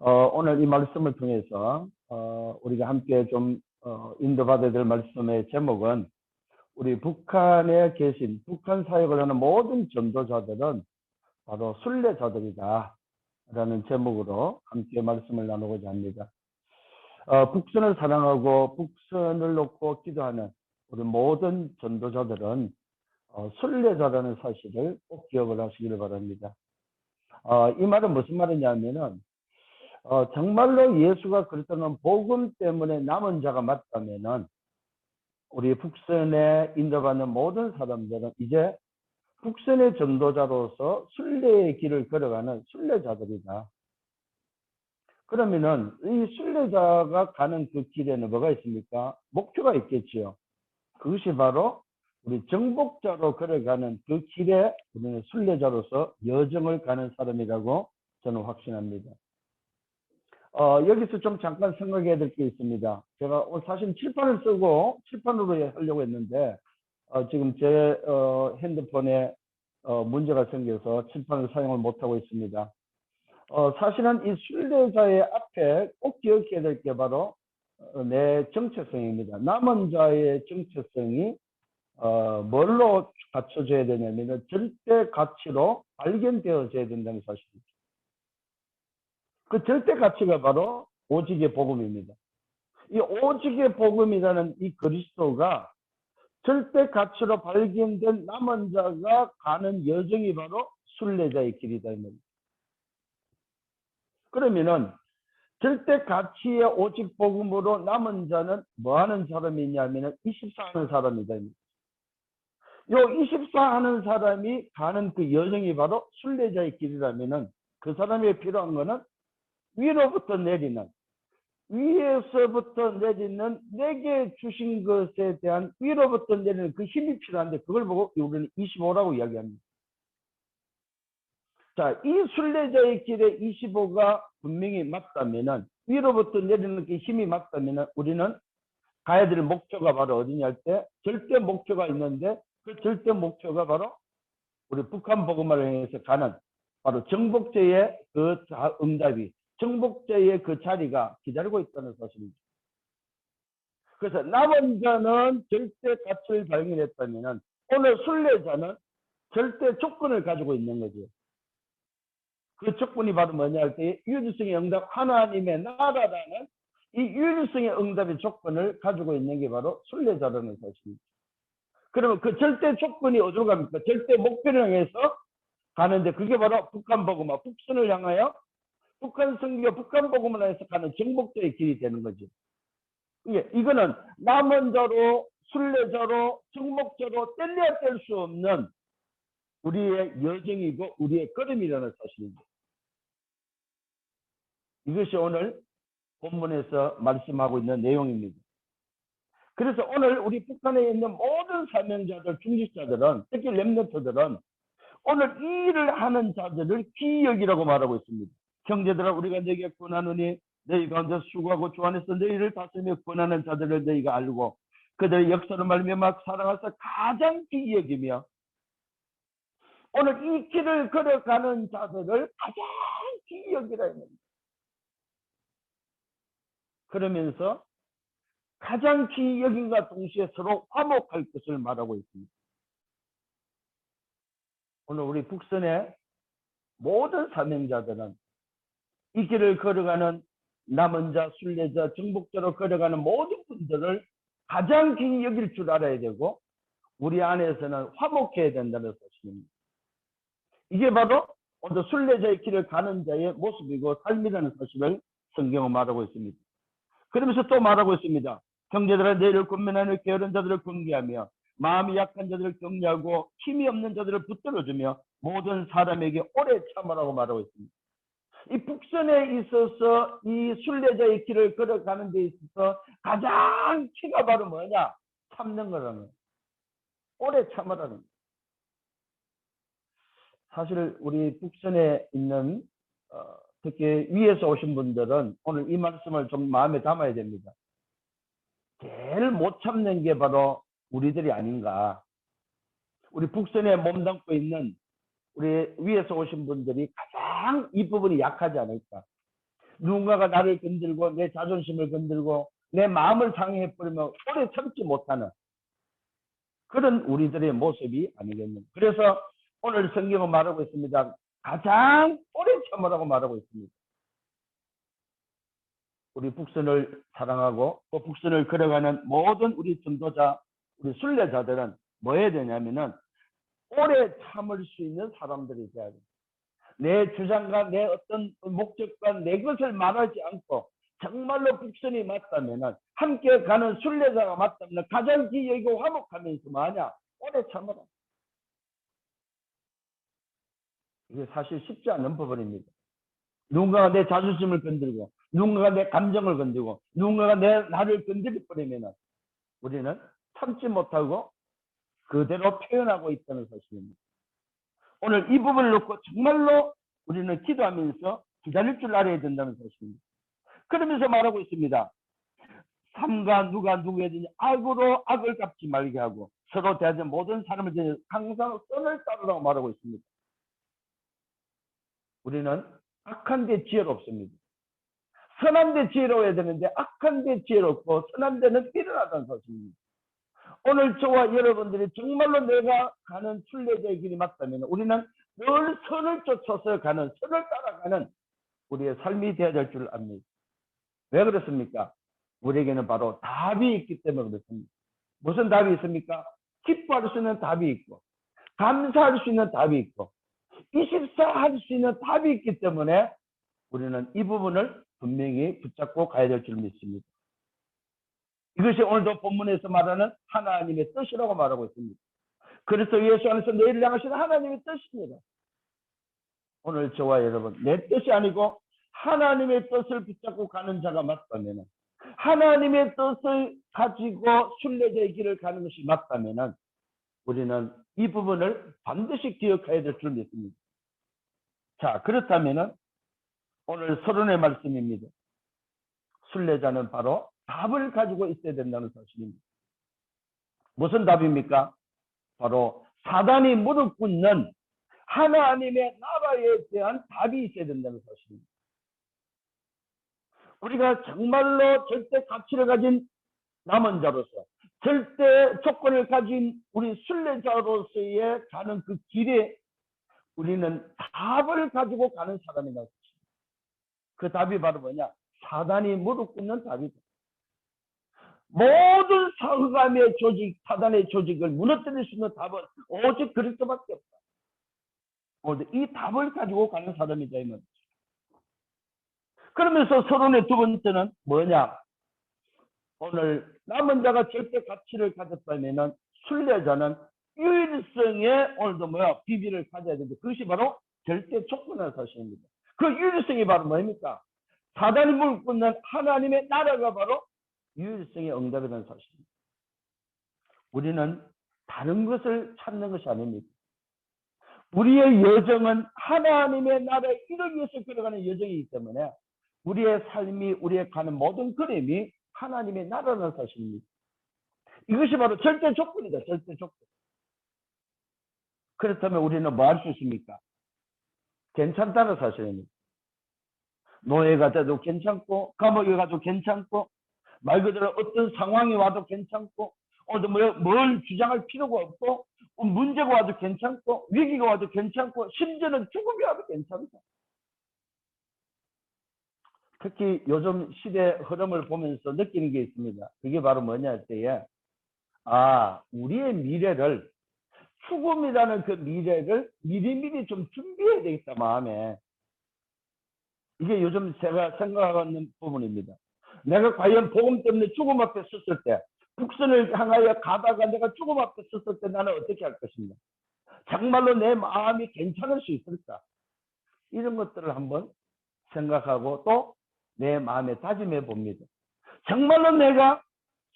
오늘 이 말씀을 통해서 우리가 함께 좀 인도받아야 될 말씀의 제목은 우리 북한에 계신 북한 사역을 하는 모든 전도자들은 바로 순례자들이다 라는 제목으로 함께 말씀을 나누고자 합니다. 북선을 사랑하고 북선을 놓고 기도하는 우리 모든 전도자들은 순례자라는 사실을 꼭 기억을 하시기를 바랍니다. 이 말은 무슨 말이냐면은 정말로 예수가 그랬다는 복음 때문에 남은 자가 맞다면은 우리 북선에 인도받는 모든 사람들은 이제 북선의 전도자로서 순례의 길을 걸어가는 순례자들이다. 그러면은 이 순례자가 가는 그 길에는 뭐가 있습니까? 목표가 있겠지요. 그것이 바로 우리 정복자로 걸어가는 그 길에 우리는 순례자로서 여정을 가는 사람이라고 저는 확신합니다. 여기서 좀 잠깐 생각해야 될 게 있습니다. 제가 오늘 사실 칠판을 쓰고 칠판으로 하려고 했는데 지금 제 핸드폰에 문제가 생겨서 칠판을 사용을 못하고 있습니다. 사실은 이 순례자의 앞에 꼭 기억해야 될 게 바로 내 정체성입니다. 남은 자의 정체성이 뭘로 갖춰져야 되냐면 절대 가치로 발견되어져야 된다는 사실입니다. 그 절대 가치가 바로 오직의 복음입니다. 이 오직의 복음이라는 이 그리스도가 절대 가치로 발견된 남은 자가 가는 여정이 바로 순례자의 길이다. 그러면은 절대 가치의 오직 복음으로 남은 자는 뭐 하는 사람이냐면 24 하는 사람이다. 요 24 하는 사람이 가는 그 여정이 바로 순례자의 길이라면은 그 사람이 필요한 거는 위로부터 내리는, 위에서부터 내리는 내게 주신 것에 대한 위로부터 내리는 그 힘이 필요한데 그걸 보고 우리는 25라고 이야기합니다. 자, 이 순례자의 길에 25가 분명히 맞다면은 위로부터 내리는 그 힘이 맞다면은 우리는 가야 될 목표가 바로 어디냐 할 때 절대 목표가 있는데 그 절대 목표가 바로 우리 북한 복음화를 향해서 가는 바로 정복제의 그 응답이 정복자의 그 자리가 기다리고 있다는 사실입니다. 그래서 남은 자는 절대 가치를 발견했다면 오늘 순례자는 절대 조건을 가지고 있는 거죠. 그 조건이 바로 뭐냐 할 때 유일성의 응답 하나님의 나라라는 이 유일성의 응답의 조건을 가지고 있는 게 바로 순례자라는 사실입니다. 그러면 그 절대 조건이 어디로 갑니까? 절대 목표를 향해서 가는데 그게 바로 북한 복음화 북선을 향하여 북한 선교, 북한 복음을 해서 가는 정복자의 길이 되는 거죠. 이거는 남은 자로, 순례자로, 정복자로 뗄래야 뗄 수 없는 우리의 여정이고 우리의 걸음이라는 사실입니다. 이것이 오늘 본문에서 말씀하고 있는 내용입니다. 그래서 오늘 우리 북한에 있는 모든 사명자들, 중직자들은, 특히 렘넌트들은 오늘 이 일을 하는 자들을 기역이라고 말하고 있습니다. 형제들아 우리가 너희에게 권하노니 너희 가운데 수고하고 주 안에서 너희를 다스리며 권하는 자들을 너희가 알고 그들의 역사를 말미암아 사랑하사 가장 기여기며 오늘 이 길을 걸어가는 자들을 가장 기여기라 합니다. 그러면서 가장 기여긴과 동시에 서로 화목할 것을 말하고 있습니다. 오늘 우리 북선의 모든 사명자들은 이 길을 걸어가는 남은 자, 순례자, 정복자로 걸어가는 모든 분들을 가장 귀히 여길 줄 알아야 되고 우리 안에서는 화목해야 된다는 사실입니다. 이게 바로 오늘 순례자의 길을 가는 자의 모습이고 삶이라는 사실을 성경은 말하고 있습니다. 그러면서 또 말하고 있습니다. 형제들아 너희를 권면하는 게으른 자들을 권기하며 마음이 약한 자들을 격려하고 힘이 없는 자들을 붙들어주며 모든 사람에게 오래 참으라고 말하고 있습니다. 이 북선에 있어서 이 순례자의 길을 걸어가는 데 있어서 가장 키가 바로 뭐냐? 참는 거라는 거예요. 오래 참으라는 거예요. 사실 우리 북선에 있는 특히 위에서 오신 분들은 오늘 이 말씀을 좀 마음에 담아야 됩니다. 제일 못 참는 게 바로 우리들이 아닌가. 우리 북선에 몸담고 있는 우리 위에서 오신 분들이 가장 이 부분이 약하지 않을까. 누군가가 나를 건들고 내 자존심을 건들고 내 마음을 상해버리면 오래 참지 못하는 그런 우리들의 모습이 아니겠는가. 그래서 오늘 성경은 말하고 있습니다. 가장 오래 참으라고 말하고 있습니다. 우리 북선을 사랑하고 또 북선을 걸어가는 모든 우리 전도자, 우리 순례자들은 뭐 해야 되냐면은 오래 참을 수 있는 사람들이 돼야 돼. 내 주장과 내 어떤 목적과 내 것을 말하지 않고 정말로 북선이 맞다면은 함께 가는 순례자가 맞다면 가장 기여이고 화목하면서 뭐하냐? 오래 참으라. 이게 사실 쉽지 않은 부분입니다. 누군가가 내 자존심을 건들고 누군가가 내 감정을 건들고 누군가가 나를 건드려버리면 우리는 참지 못하고 그대로 표현하고 있다는 사실입니다. 오늘 이 부분을 놓고 정말로 우리는 기도하면서 기다릴 줄 알아야 된다는 사실입니다. 그러면서 말하고 있습니다. 삼가 누가 누구에든지 악으로 악을 갚지 말게 하고 서로 대하지 모든 사람을 대해 항상 선을 따르라고 말하고 있습니다. 우리는 악한 데 지혜롭습니다. 선한 데 지혜로워야 되는데 악한 데 지혜롭고 선한 데는 일어나다는 사실입니다. 오늘 저와 여러분들이 정말로 내가 가는 순례자의 길이 맞다면 우리는 늘 선을 쫓아서 가는, 선을 따라가는 우리의 삶이 되어야 될 줄 압니다. 왜 그렇습니까? 우리에게는 바로 답이 있기 때문에 그렇습니다. 무슨 답이 있습니까? 기뻐할 수 있는 답이 있고 감사할 수 있는 답이 있고 24 할 수 있는 답이 있기 때문에 우리는 이 부분을 분명히 붙잡고 가야 될 줄 믿습니다. 이것이 오늘도 본문에서 말하는 하나님의 뜻이라고 말하고 있습니다. 그래서 예수 안에서 너희를 향하시는 하나님의 뜻입니다. 오늘 저와 여러분, 내 뜻이 아니고 하나님의 뜻을 붙잡고 가는 자가 맞다면, 하나님의 뜻을 가지고 순례자의 길을 가는 것이 맞다면 우리는 이 부분을 반드시 기억해야 될 줄 믿습니다. 자, 그렇다면 오늘 서론의 말씀입니다. 순례자는 바로 답을 가지고 있어야 된다는 사실입니다. 무슨 답입니까? 바로 사단이 무릎 꿇는 하나님의 나라에 대한 답이 있어야 된다는 사실입니다. 우리가 정말로 절대 가치를 가진 남은 자로서 절대 조건을 가진 우리 순례자로서의 가는 그 길에 우리는 답을 가지고 가는 사람이다. 그 답이 바로 뭐냐? 사단이 무릎 꿇는 답이다. 모든 사후감의 조직, 사단의 조직을 무너뜨릴 수 있는 답은 오직 그리스도밖에 없다. 오직 이 답을 가지고 가는 사람이다. 이 말이죠. 그러면서 서론의 두 번째는 뭐냐? 오늘 남은 자가 절대 가치를 가졌다면 순례자는 유일성에 오늘도 뭐야? 비밀을 가져야 되는데 그것이 바로 절대 조건의 사실입니다. 그 유일성이 바로 뭐입니까? 사단이 무릎 꿇는 하나님의 나라가 바로 유일성의 응답이라는 사실입니다. 우리는 다른 것을 찾는 것이 아닙니다. 우리의 여정은 하나님의 나라에 이루기 위해서 걸어가는 여정이기 때문에 우리의 삶이, 우리의 가는 모든 걸음이 하나님의 나라라는 사실입니다. 이것이 바로 절대 조건이다. 절대 조건. 그렇다면 우리는 뭐 할 수 있습니까? 괜찮다는 사실입니다. 노예가 돼도 괜찮고 감옥에 가도 괜찮고 말 그대로 어떤 상황이 와도 괜찮고 오늘도 뭘 주장할 필요가 없고 문제가 와도 괜찮고 위기가 와도 괜찮고 심지어는 죽음이 와도 괜찮다. 특히 요즘 시대 흐름을 보면서 느끼는 게 있습니다. 그게 바로 뭐냐 할 때에 우리의 미래를 죽음이라는 그 미래를 미리미리 좀 준비해야 되겠다 마음에. 이게 요즘 제가 생각하는 부분입니다. 내가 과연 복음 때문에 죽음 앞에 섰을 때 북선을 향하여 가다가 내가 죽음 앞에 섰을 때 나는 어떻게 할 것인가? 정말로 내 마음이 괜찮을 수 있을까? 이런 것들을 한번 생각하고 또 내 마음에 다짐해 봅니다. 정말로 내가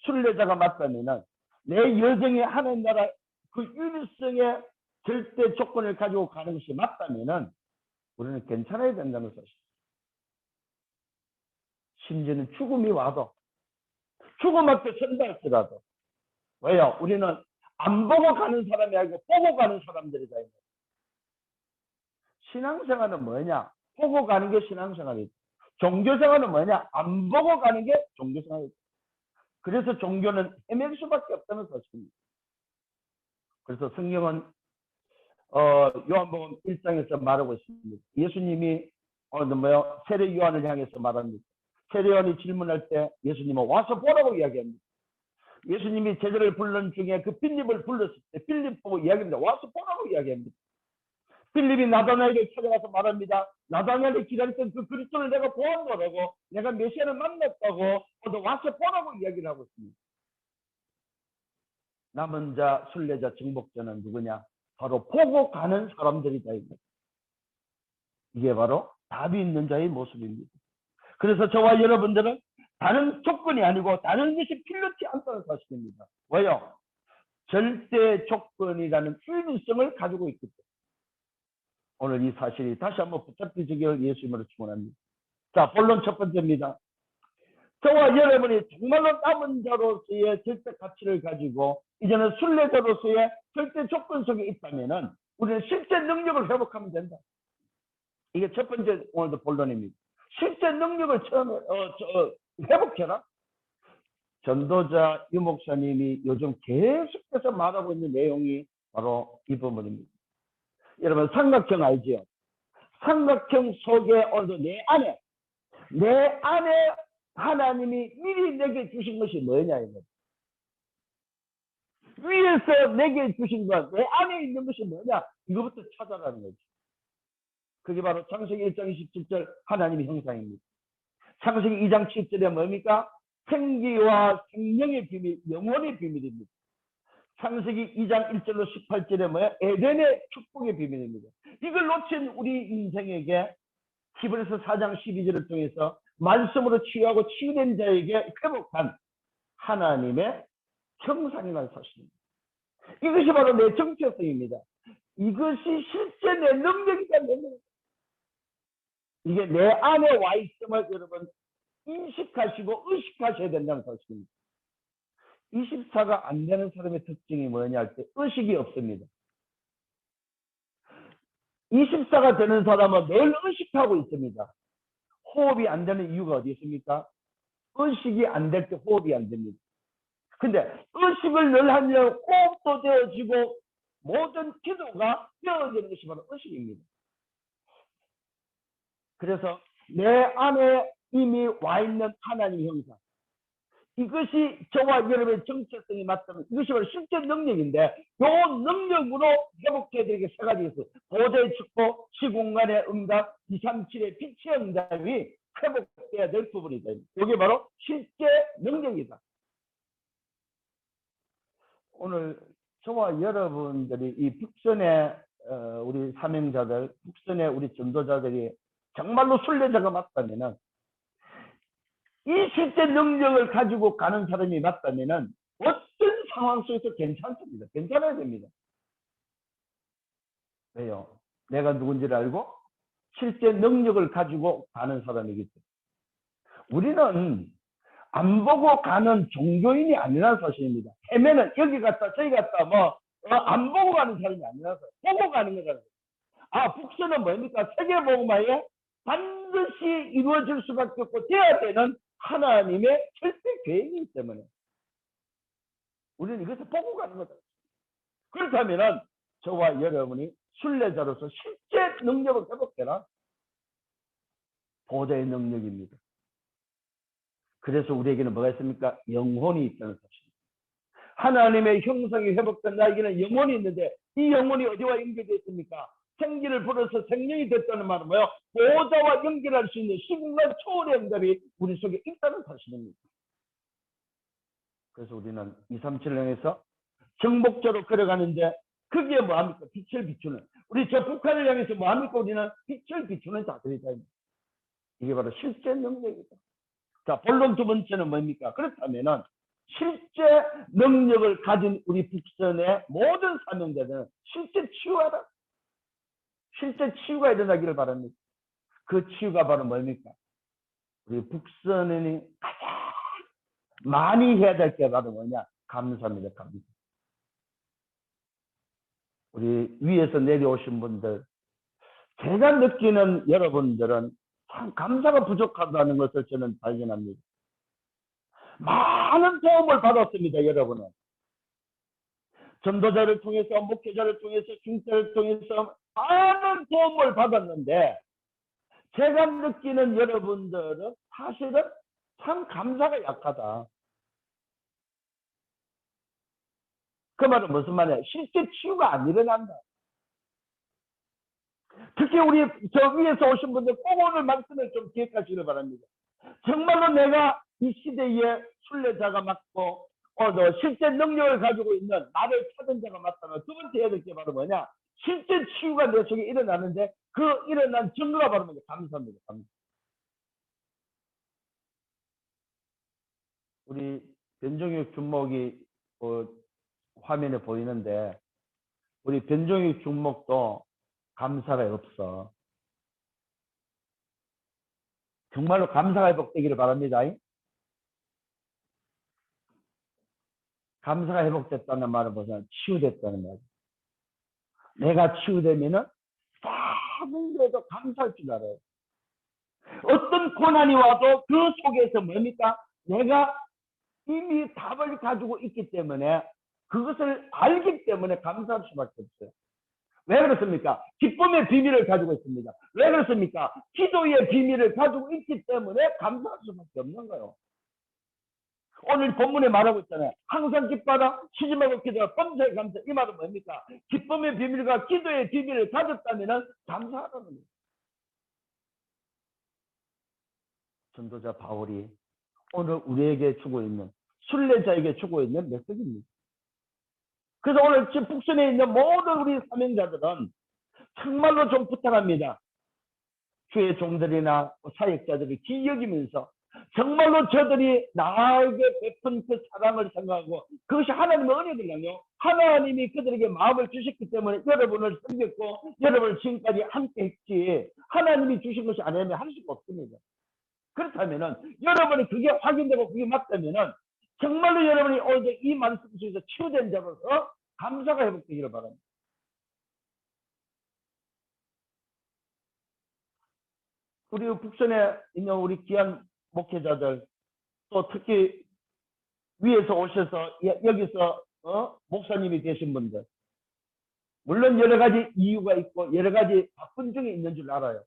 순례자가 맞다면 내 여정의 하나님 나라 그 유일성의 절대 조건을 가지고 가는 것이 맞다면 우리는 괜찮아야 된다는 사실. 심지어는 죽음이 와도 죽음 앞에 선다 할지라도 왜요? 우리는 안 보고 가는 사람이 아니고 보고 가는 사람들이다. 신앙생활은 뭐냐? 보고 가는 게 신앙생활이다. 종교생활은 뭐냐? 안 보고 가는 게 종교생활이죠. 그래서 종교는 헤맬 수밖에 없다는 사실입니다. 그래서 성경은 요한복음 1장에서 말하고 있습니다. 예수님이 세례 요한을 향해서 말합니다. 세례 요한이 질문할 때 예수님은 와서 보라고 이야기합니다. 예수님이 제자를 부르는 중에 그 빌립을 불렀을 때 빌립 보고 이야기합니다. 와서 보라고 이야기합니다. 빌립이 나다나엘을 찾아가서 말합니다. 나다나엘이 기다렸던 그 그리스도를 내가 보았노라고, 내가 메시아를 만났다고, 와서 보라고 이야기를 하고 있습니다. 남은 자, 순례자, 정복자는 누구냐? 바로 보고 가는 사람들이다. 이게 바로 답이 있는 자의 모습입니다. 그래서 저와 여러분들은 다른 조건이 아니고 다른 것이 필요치 않다는 사실입니다. 왜요? 절대 조건이라는 필요성을 가지고 있기 때문에. 오늘 이 사실이 다시 한번 붙잡히시기를 예수님으로 축원합니다. 자, 본론 첫 번째입니다. 저와 여러분이 정말로 남은 자로서의 절대 가치를 가지고 이제는 순례자로서의 절대 조건 속에 있다면은 우리는 실제 능력을 회복하면 된다. 이게 첫 번째 오늘도 본론입니다. 실제 능력을 처음에 회복해라. 전도자 유 목사님이 요즘 계속해서 말하고 있는 내용이 바로 이 부분입니다. 여러분 삼각형 알지요? 삼각형 속에 오늘도 내 안에 하나님이 미리 내게 주신 것이 뭐냐 이거. 위에서 내게 주신 것, 내 안에 있는 것이 뭐냐 이거부터 찾아가는 거죠. 그게 바로 창세기 1장 27절 하나님의 형상입니다. 창세기 2장 7절에 뭡니까? 생기와 생명의 비밀, 영원의 비밀입니다. 창세기 2장 1절로 18절에 뭐야? 에덴의 축복의 비밀입니다. 이걸 놓친 우리 인생에게 히브리서 4장 12절을 통해서 말씀으로 치유하고 치유된 자에게 회복한 하나님의 형상이라는 사실입니다. 이것이 바로 내 정체성입니다. 이것이 실제 내 능력이다. 이게 내 안에 와 있음을 여러분 인식하시고 의식하셔야 된다는 사실입니다. 24가 안 되는 사람의 특징이 뭐냐 할 때 의식이 없습니다. 24가 되는 사람은 늘 의식하고 있습니다. 호흡이 안 되는 이유가 어디 있습니까? 의식이 안 될 때 호흡이 안 됩니다. 근데 의식을 늘 하면 호흡도 되어지고 모든 기도가 되어지는 것이 바로 의식입니다. 그래서 내 안에 이미 와 있는 하나님의 형상, 이것이 저와 여러분의 정체성이 맞다면 이것이 바로 실제 능력인데 이 능력으로 회복해야 될 게 세 가지 있어요. 보좌의 축복, 시공간의 응답, 237의 빛의 응답이 회복돼야 될 부분이다. 이게 바로 실제 능력이다. 오늘 저와 여러분들이 이 북선의 우리 사명자들, 북선의 우리 전도자들이 정말로 순례자가 맞다면은 이 실제 능력을 가지고 가는 사람이 맞다면은 어떤 상황 속에서 괜찮습니다. 괜찮아야 됩니다. 왜요? 내가 누군지를 알고 실제 능력을 가지고 가는 사람이기 때문에. 우리는 안 보고 가는 종교인이 아니라는 사실입니다. 헤매는 여기 갔다 저기 갔다 안 보고 가는 사람이 아니라서 보고 가는 거잖아요. 북선은 뭡니까? 세계복음화에 반드시 이루어질 수밖에 없고 돼야 되는 하나님의 절대 계획이기 때문에 우리는 이것을 보고 가는 거다. 그렇다면 저와 여러분이 순례자로서 실제 능력을 회복해라. 보좌의 능력입니다. 그래서 우리에게는 뭐가 있습니까? 영혼이 있다는 사실입니다. 하나님의 형상이 회복된 나에게는 영혼이 있는데 이 영혼이 어디와 연결되어 있습니까? 생기를 불어서 생명이 됐다는 말은 뭐예요? 보좌와 연결할 수 있는 시공간 초월의 응답이 우리 속에 있다는 사실입니다. 그래서 우리는 237년에서 정복자로 걸어가는데 그게 뭐합니까? 빛을 비추는. 우리 저 북한을 향해서 뭐합니까? 우리는 빛을 비추는 자들이다. 이게 바로 실제 능력이다. 자, 본론 두 번째는 뭡니까? 그렇다면은 실제 능력을 가진 우리 북선의 모든 사명자들은 실제 치유하라. 실제 치유가 일어나기를 바랍니다. 그 치유가 바로 뭡니까? 우리 북선이 가장 많이 해야 될 게 바로 뭐냐? 감사입니다. 감사. 우리 위에서 내려오신 분들, 제가 느끼는 여러분들은 참 감사가 부족하다는 것을 저는 발견합니다. 많은 도움을 받았습니다, 여러분은. 전도자를 통해서, 목회자를 통해서, 중자를 통해서 많은 도움을 받았는데, 제가 느끼는 여러분들은 사실은 참 감사가 약하다. 그 말은 무슨 말이야? 실제 치유가 안 일어난다. 특히 우리 저 위에서 오신 분들 꼭 오늘 말씀을 좀 기억하시길 바랍니다. 정말로 내가 이 시대에 순례자가 맞고 실제 능력을 가지고 있는 나를 찾은 자가 맞다면 두 번째 해야 될 게 바로 뭐냐? 실제 치유가 내 속에 일어나는데 그 일어난 증거가 바로 뭐냐? 감사입니다. 감사. 우리 변종익 주목이 화면에 보이는데 우리 변종익 주목도 감사가 없어. 정말로 감사가 회복되기를 바랍니다. 감사가 회복됐다는 말은 무슨 치유됐다는 말이야. 내가 치유되면은 작은 데도 감사할 줄 알아요. 어떤 고난이 와도 그 속에서 뭡니까? 내가 이미 답을 가지고 있기 때문에 그것을 알기 때문에 감사할 수밖에 없어요. 왜 그렇습니까? 기쁨의 비밀을 가지고 있습니다. 왜 그렇습니까? 기도의 비밀을 가지고 있기 때문에 감사할 수밖에 없는 거예요. 오늘 본문에 말하고 있잖아요. 항상 기뻐하라, 쉬지 말고 기도하라, 범사에 감사. 이 말은 뭡니까? 기쁨의 비밀과 기도의 비밀을 가졌다면 감사하라는 거예요. 전도자 바울이 오늘 우리에게 주고 있는, 순례자에게 주고 있는 메시지입니다. 그래서 오늘 지금 북선에 있는 모든 우리 사명자들은 정말로 좀 부탁합니다. 주의 종들이나 사역자들이 기여기면서 정말로 저들이 나에게 베푼 그 사랑을 생각하고 그것이 하나님의 은혜들이요. 하나님이 그들에게 마음을 주셨기 때문에 여러분을 섬겼고 여러분을 지금까지 함께 했지 하나님이 주신 것이 아니면 할 수가 없습니다. 그렇다면은 여러분이 그게 확인되고 그게 맞다면은 정말로 여러분이 오늘 이 말씀 속에서 치유된 자로서 감사가 회복되기를 바랍니다. 우리 북선에 있는 우리 귀한 목회자들 또 특히 위에서 오셔서 여기서 목사님이 되신 분들 물론 여러 가지 이유가 있고 여러 가지 바쁜 중에 있는 줄 알아요.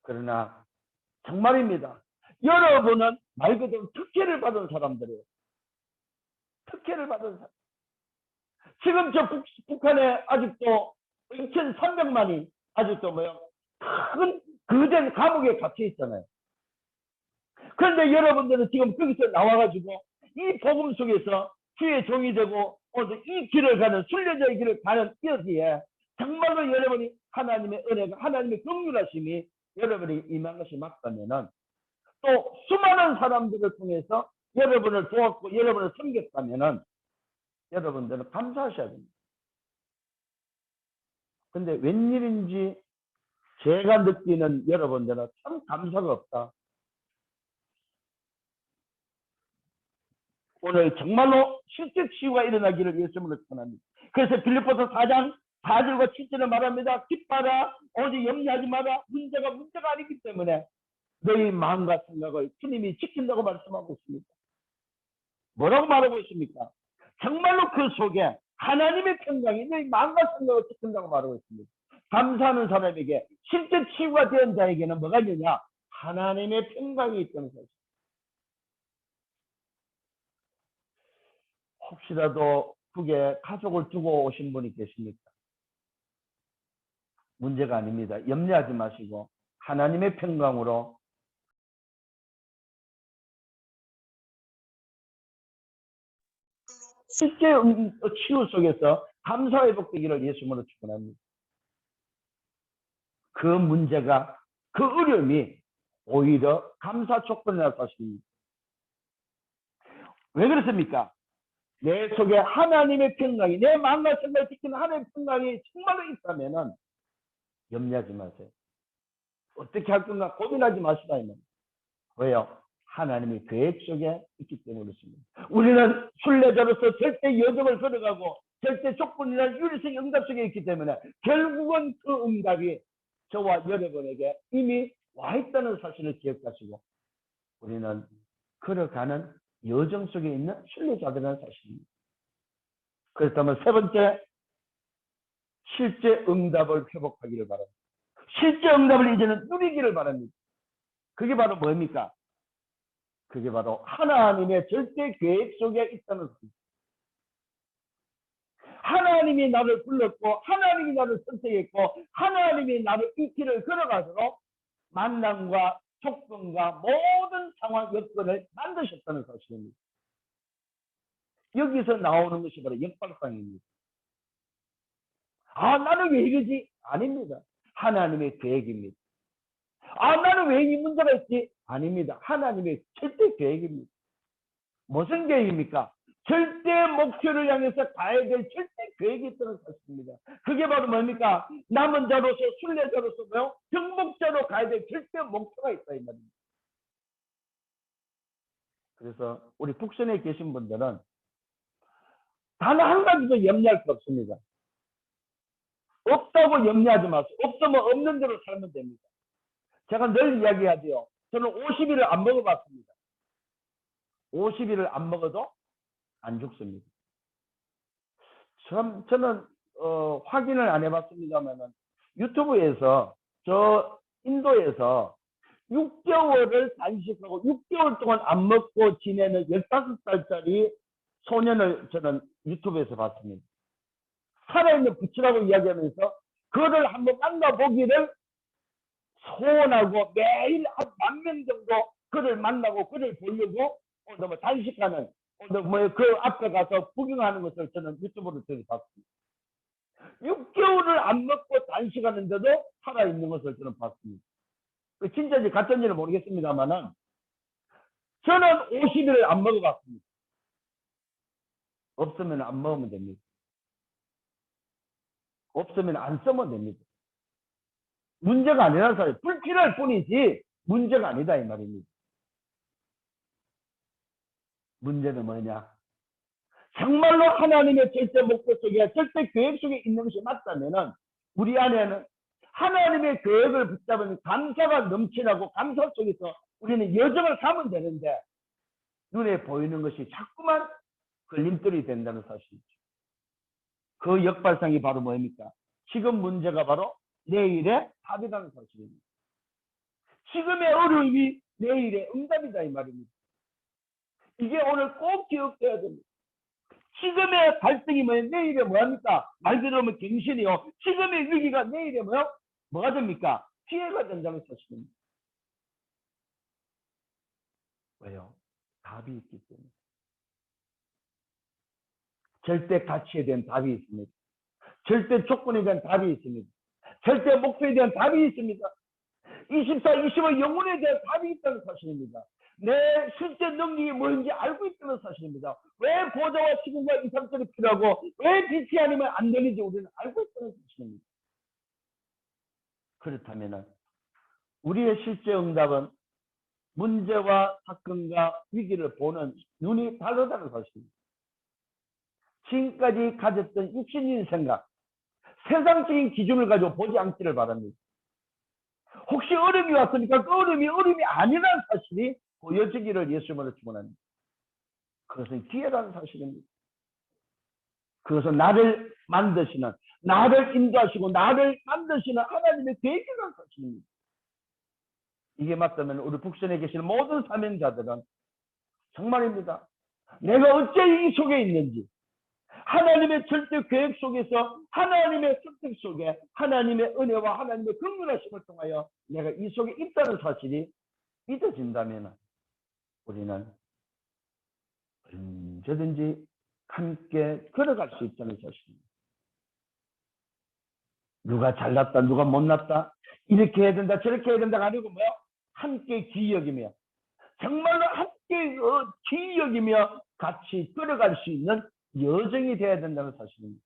그러나 정말입니다. 여러분은 말 그대로 특혜를 받은 사람들이에요. 특혜를 받은 사람. 지금 저 북한에 아직도 2,300만이 아직도 큰 거대 감옥에 갇혀 있잖아요. 그런데 여러분들은 지금 거기서 나와가지고 이 복음 속에서 주의 종이 되고 이 길을 가는 순례자의 길을 가는 여기에 정말로 여러분이 하나님의 은혜가 하나님의 긍휼하심이 여러분이 임한 것이 맞다면은 또 수많은 사람들을 통해서 여러분을 도왔고 여러분을 섬겼다면은 여러분들은 감사하셔야 됩니다. 근데 웬일인지 제가 느끼는 여러분들은 참 감사가 없다. 오늘 정말로 실제 치유가 일어나기를 예수님으로 축원합니다. 그래서 빌립보서 4장 4절과 7절을 말합니다. 기뻐하라, 오직 염려하지 마라. 문제가 아니기 때문에 너희 마음과 생각을 주님이 지킨다고 말씀하고 있습니다. 뭐라고 말하고 있습니까? 정말로 그 속에 하나님의 평강이 너희 마음과 생각을 지킨다고 말하고 있습니다. 감사하는 사람에게 실제 치유가 된 자에게는 뭐가 있느냐? 하나님의 평강이 있다는 사실. 혹시라도 북에 가족을 두고 오신 분이 계십니까? 문제가 아닙니다. 염려하지 마시고 하나님의 평강으로 실제 치유 속에서 감사 회복되기를 예수님으로 축원합니다. 그 문제가 그 어려움이 오히려 감사 조건이라고 하십니다. 왜 그렇습니까? 내 속에 하나님의 평강이 내 마음과 생각을 지키는 하나님의 평강이 정말로 있다면은 염려하지 마세요. 어떻게 할 건가 고민하지 마시다. 왜요? 하나님의 계획 속에 있기 때문에 그렇습니다. 우리는 순례자로서 절대 여정을 걸어가고 절대 조건이나 유리성 응답 속에 있기 때문에 결국은 그 응답이 저와 여러분에게 이미 와 있다는 사실을 기억하시고 우리는 걸어가는 여정 속에 있는 순례자들이라는 사실입니다. 그렇다면 세 번째, 실제 응답을 회복하기를 바랍니다. 실제 응답을 이제는 누리기를 바랍니다. 그게 바로 뭡니까? 그게 바로 하나님의 절대 계획 속에 있다는 것입니다. 하나님이 나를 불렀고 하나님이 나를 선택했고 하나님이 나를 이 길을 걸어가도록 만남과 조건과 모든 상황 여건을 만드셨다는 사실입니다. 여기서 나오는 것이 바로 역발상입니다. 아, 나는 왜 이러지? 아닙니다. 하나님의 계획입니다. 아, 나는 왜 이 문제가 있지? 아닙니다. 하나님의 절대 계획입니다. 무슨 계획입니까? 절대 목표를 향해서 가야 될 절대 계획이 있다는 사실입니다. 그게 바로 뭡니까? 남은 자로서 순례자로서 정복자로 가야 될 절대 목표가 있다 이 말입니다. 그래서 우리 북선에 계신 분들은 단 한 가지도 염려할 게 없습니다. 없다고 염려하지 마세요. 없으면 없는 대로 살면 됩니다. 제가 늘 이야기하지요. 저는 50일을 안 먹어봤습니다. 50일을 안 먹어도 안 죽습니다. 저는 확인을 안 해봤습니다만 유튜브에서 저 인도에서 6개월을 단식하고 6개월 동안 안 먹고 지내는 15살짜리 소년을 저는 유튜브에서 봤습니다. 살아있는 부처라고 이야기하면서 그를 한번 만나보기를 소원하고 매일 한 10,000명 정도 그를 만나고 그를 보려고 오늘 단식하는 오늘 그 앞에 가서 구경하는 것을 저는 유튜브로 봤습니다. 6개월을 안 먹고 단식하는데도 살아있는 것을 저는 봤습니다. 진짜인지 가짜인지는 모르겠습니다만은 저는 50일을 안 먹어봤습니다. 없으면 안 먹으면 됩니다. 없으면 안 쓰면 됩니다. 문제가 아니라는 사실 불필요할 뿐이지 문제가 아니다 이 말입니다. 문제는 뭐냐? 정말로 하나님의 절대 목표 속에 절대 계획 속에 있는 것이 맞다면은 우리 안에는 하나님의 계획을 붙잡으면 감사가 넘치라고 감사 속에서 우리는 여정을 가면 되는데 눈에 보이는 것이 자꾸만 걸림돌이 된다는 사실이죠. 그 역발상이 바로 뭡니까? 지금 문제가 바로 내일의 답이라는 사실입니다. 지금의 어려움이 내일의 응답이다 이 말입니다. 이게 오늘 꼭 기억해야 됩니다. 지금의 갈등이 내일에 뭐합니까? 말 그대로 갱신이요. 지금의 위기가 내일에 뭐가 됩니까? 피해가 된다는 사실입니다. 왜요? 답이 있기 때문에. 절대 가치에 대한 답이 있습니다. 절대 조건에 대한 답이 있습니다. 절대 목표에 대한 답이 있습니다. 24, 25 영혼에 대한 답이 있다는 사실입니다. 내 실제 능력이 뭔지 알고 있다는 사실입니다. 왜 보좌와 시공과 이상들이 필요하고 왜 빛이 아니면 안 되는지 우리는 알고 있다는 사실입니다. 그렇다면 우리의 실제 응답은 문제와 사건과 위기를 보는 눈이 다르다는 사실입니다. 지금까지 가졌던 육신적인 생각, 세상적인 기준을 가지고 보지 않기를 바랍니다. 혹시 어려움이 왔으니까 그 어려움이 아니라는 사실이 보여지기를 예수님으로 축원합니다. 그것은 기회라는 사실입니다. 그것은 나를 만드시는, 나를 인도하시고 나를 만드시는 하나님의 계획이라는 사실입니다. 이게 맞다면 우리 북선에 계시는 모든 사명자들은 정말입니다. 내가 어째 이 속에 있는지, 하나님의 절대 계획 속에서 하나님의 선택 속에 하나님의 은혜와 하나님의 긍휼하심을 통하여 내가 이 속에 있다는 사실이 믿어진다면 우리는 언제든지 함께 걸어갈 수 있다는 사실입니다. 누가 잘났다, 누가 못났다, 이렇게 해야 된다, 저렇게 해야 된다가 아니고 함께 기여기며 정말로 함께 기여기며 같이 걸어갈 수 있는 여정이 되어야 된다는 사실입니다.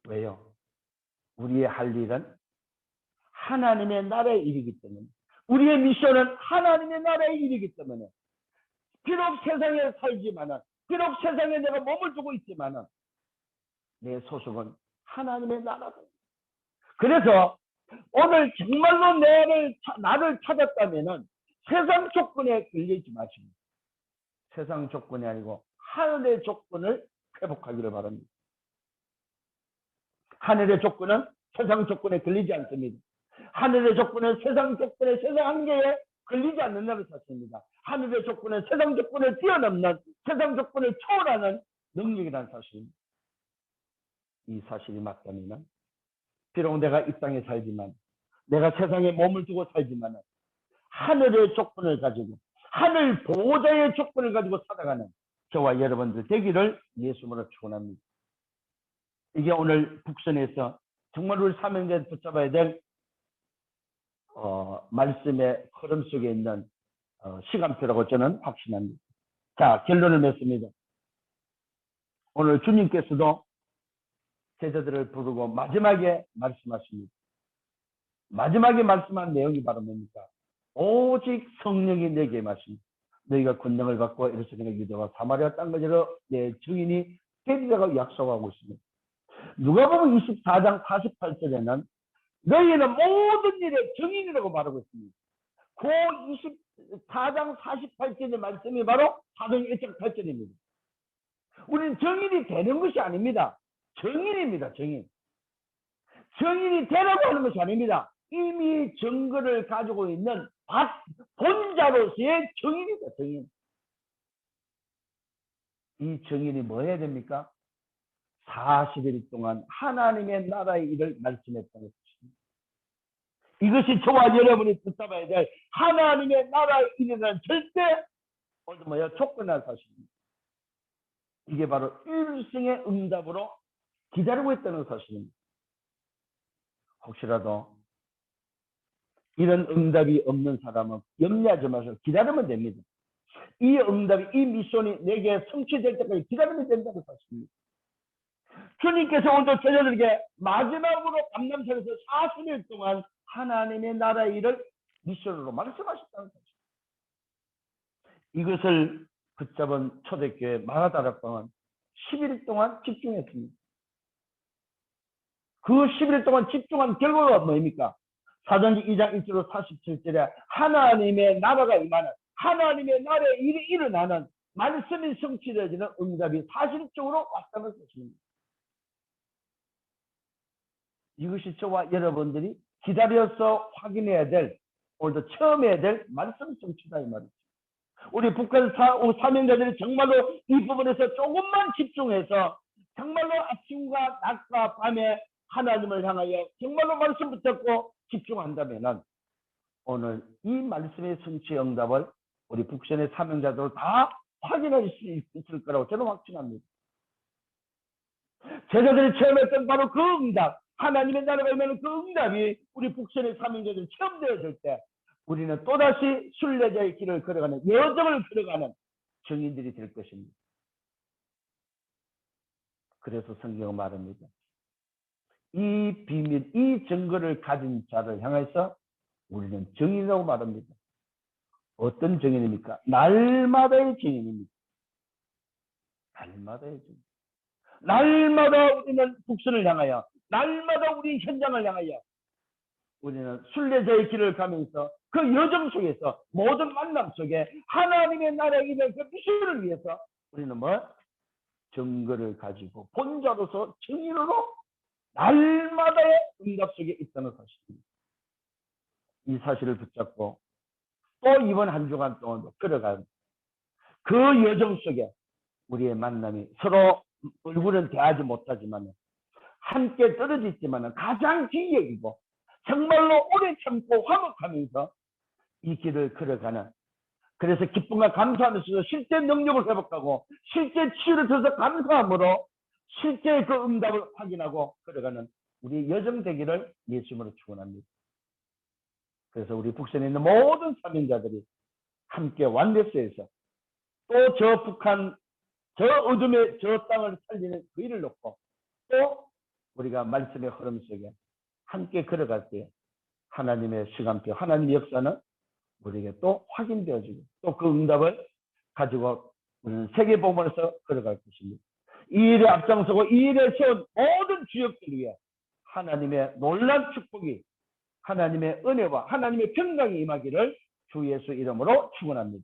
왜요? 우리의 할 일은 하나님의 나라의 일이기 때문에, 우리의 미션은 하나님의 나라의 일이기 때문에 비록 세상에 살지만은, 비록 세상에 내가 몸을 두고 있지만은 내 소속은 하나님의 나라다. 그래서 오늘 정말로 나를 찾았다면은 세상 조건에 걸리지 마시고 세상 조건이 아니고 하늘의 조건을 회복하기를 바랍니다. 하늘의 조건은 세상 조건에 걸리지 않습니다. 하늘의 조건은 세상 조건에 세상 한계에 걸리지 않는다는 사실입니다. 하늘의 조건은 세상 조건을 뛰어넘는 세상 조건을 초월하는 능력이라는 사실입니다. 이 사실이 맞다면 비록 내가 이 땅에 살지만 내가 세상에 몸을 두고 살지만 하늘의 조건을 가지고 하늘 보호자의 조건을 가지고 살아가는 저와 여러분들 되기를 예수님으로 축원합니다. 이게 오늘 북선에서 정말 우리 사명자를 붙잡아야 될 말씀의 흐름 속에 있는 시간표라고 저는 확신합니다. 자, 결론을 맺습니다. 오늘 주님께서도 제자들을 부르고 마지막에 말씀하십니다. 마지막에 말씀한 내용이 바로 뭡니까? 오직 성령이 내게 임하시니 너희가 권능을 받고 예루살렘과 유대와 사마리아 땅까지로 내 증인이 되리라고 약속하고 있습니다. 누가복음 24장 48절에는 너희는 모든 일의 증인이라고 말하고 있습니다. 그 24장 48절의 말씀이 바로 사도행 1장 8절입니다. 우리는 증인이 되는 것이 아닙니다. 증인입니다. 증인. 증인이 되라고 하는 것이 아닙니다. 이미 증거를 가지고 있는 본자로서의 증인이다. 증인. 이 증인이 뭐 해야 됩니까? 40일 동안 하나님의 나라의 일을 말씀했다는 것입니다. 이것이 저와 여러분이 붙잡아야 될 하나님의 나라의 일이라는 절대 조건한 사실입니다. 이게 바로 일생의 응답으로 기다리고 있다는 사실입니다. 혹시라도 이런 응답이 없는 사람은 염려하지 마시고 기다리면 됩니다. 이 응답이, 이 미션이 내게 성취될 때까지 기다리면 된다는 사실입니다. 주님께서 오늘 제자들에게 마지막으로 감람산에서 40일 동안 하나님의 나라의 일을 미션으로 말씀하셨다는 사실. 이것을 붙잡은 초대교회 마라다락방은 11일 동안 집중했습니다. 그 11일 동안 집중한 결과가 뭡니까? 사도행전 2장 1절로 47절에 하나님의 나라가 임하는, 하나님의 나라의 일이 일어나는, 말씀이 성취되어지는 응답이 사실적으로 왔다는 것입니다. 이것이 저와 여러분들이 기다려서 확인해야 될, 오늘도 처음 해야 될 말씀 성취다 이 말이죠. 우리 북한 사명자들이 정말로 이 부분에서 조금만 집중해서 정말로 아침과 낮과 밤에 하나님을 향하여 정말로 말씀 붙잡고 집중한다면 오늘 이 말씀의 성취 응답을 우리 북선의 사명자들 다 확인할 수 있을 거라고 저는 확신합니다. 제자들이 체험했던 바로 그 응답, 하나님의 나라가 임하는 그 응답이 우리 북선의 사명자들이 체험되어질 때 우리는 또다시 순례자의 길을 걸어가는, 여정을 걸어가는 증인들이 될 것입니다. 그래서 성경은 말합니다. 이 비밀, 이 증거를 가진 자를 향해서 우리는 증인이라고 말합니다. 어떤 증인입니까? 날마다의 증인입니다. 날마다의 증인. 날마다 우리는 북선을 향하여, 날마다 우리 현장을 향하여 우리는 순례자의 길을 가면서 그 여정 속에서, 모든 만남 속에 하나님의 나라의 일을, 그 미션을 위해서 우리는 증거를 가지고 본자로서 증인으로 날마다의 응답 속에 있다는 사실입니다. 이 사실을 붙잡고 또 이번 한 주간 동안 걸어간 그 여정 속에 우리의 만남이 서로 얼굴은 대하지 못하지만 함께 떨어져 있지만 가장 기억이고 정말로 오래 참고 화목하면서 이 길을 걸어가는, 그래서 기쁨과 감사하면서 실제 능력을 회복하고 실제 치유를 통해서 감사함으로 실제 그 응답을 확인하고 걸어가는 우리 여정 되기를 예수님으로 축원합니다. 그래서 우리 북선에 있는 모든 사명자들이 함께 완대스에서 또 저 북한, 저 어둠의 저 땅을 살리는 그 일을 놓고 또 우리가 말씀의 흐름 속에 함께 걸어갈 때 하나님의 시간표, 하나님의 역사는 우리에게 또 확인되어지고 또 그 응답을 가지고 우리는 세계복음에서 걸어갈 것입니다. 이 일에 앞장서고 이 일에 세운 모든 주역들 위해 하나님의 놀라운 축복이 하나님의 은혜와 하나님의 평강이 임하기를 주 예수 이름으로 축원합니다.